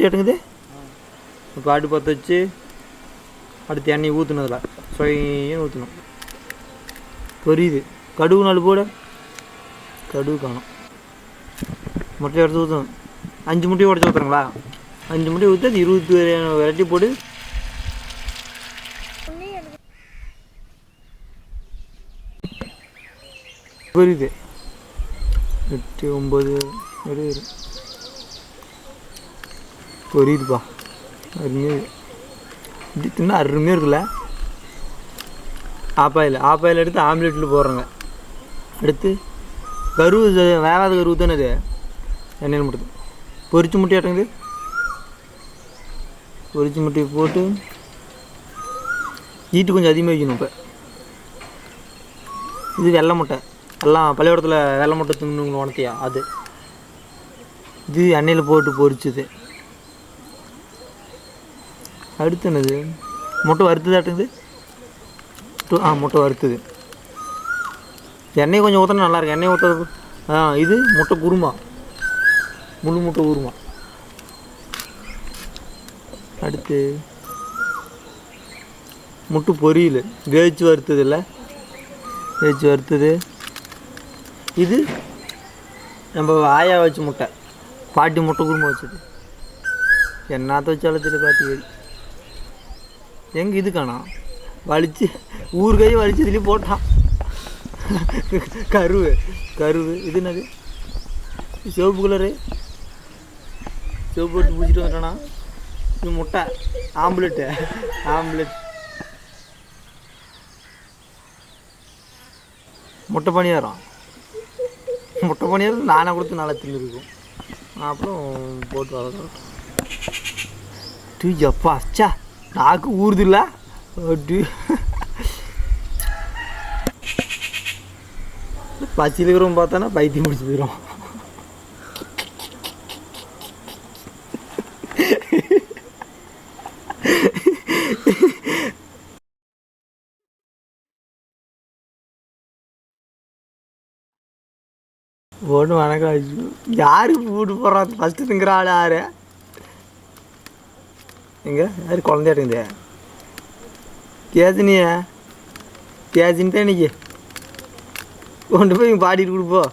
முட்டையாட்டுங்குது. இப்போ அடுப்பு பற்ற வச்சு அடுத்து எண்ணெய் ஊற்றுனதில் சொயின்னு ஊற்றணும். பொரியுது. கடுகு நாலு போட, கடுகு காணும். முட்டையை எடுத்து ஊற்றணும். 5 முட்டையை உடச்சி ஊற்றுறங்களா? 5 முட்டையை ஊற்றி அது 20 வெரைட்டி போட்டு பொரியுது. 8 9 பொரியுதுப்பா. அருமையாக இப்படி தின்னா அருமையாக இருக்குல்ல. ஆப்பாயில் எடுத்து ஆம்லேட்டில் போடுறோங்க. அடுத்து கருவு, வேகாத கருவு தானே அது, எண்ணெயில் மட்டும் பொரிச்சு முட்டையாட்டுங்குது. பொரிச்சு முட்டையை போட்டு ஈட்டு கொஞ்சம் அதிகமாக வைக்கணும். இப்போ இது வெள்ளை முட்டை, எல்லாம் பள்ளிக்கூடத்தில் வெள்ளை முட்டை தின்னு உணர்த்தியா அது. இது எண்ணெயில் போட்டு பொரிச்சுது. அடுத்து என்னது, முட்டை வறுத்துதாட்டுங்குது. முட்டை வறுத்துது. எண்ணெய் கொஞ்சம் ஊற்றினா நல்லாயிருக்கும். எண்ணெய் ஊற்றது. இது முட்டை குருமா, முழு முட்டை குருமா. அடுத்து முட்டை பொரியல் வேவிச்சு வறுத்தது இல்லை, வேவிச்சு வறுத்தது. இது நம்ம ஆயா வச்ச முட்டை, பாட்டி முட்டை குருமா வச்சது. என்னத்த வச்சாலும் தெரியல பாட்டி. எங்கே இது காணா, வலிச்சு ஊறுகாய் வலிச்சதுலேயும் போட்டான். கருவு இது என்னது, சிவப்பு கலரு, சிவப்பு போட்டு பூச்சிட்டு வந்துட்டானா. இது முட்டை ஆம்லெட்டு, முட்டை பணியாரம் நானாக கொடுத்து நல்லா தின்னுருக்கும். அப்புறம் போட்டு வளர்க்குறோம். எப்பா அச்சா நாக்கு ஊறுதில்ல. பச்சியில் இருக்கிறவங்க பார்த்தானா பைத்தியம் முடிச்சு போயிடும். ஒன்று வணக்கம். யாருக்கு போட்டு போடுறான் ஃபஸ்ட்டு திங்கிற ஆள் யாரு? எங்கே யார் குழந்தையாட்டுங்க கேஜினியா? கேஜின்னு தான் இன்னைக்கு கொண்டு போய் பாடிட்டு கொடுப்போம்.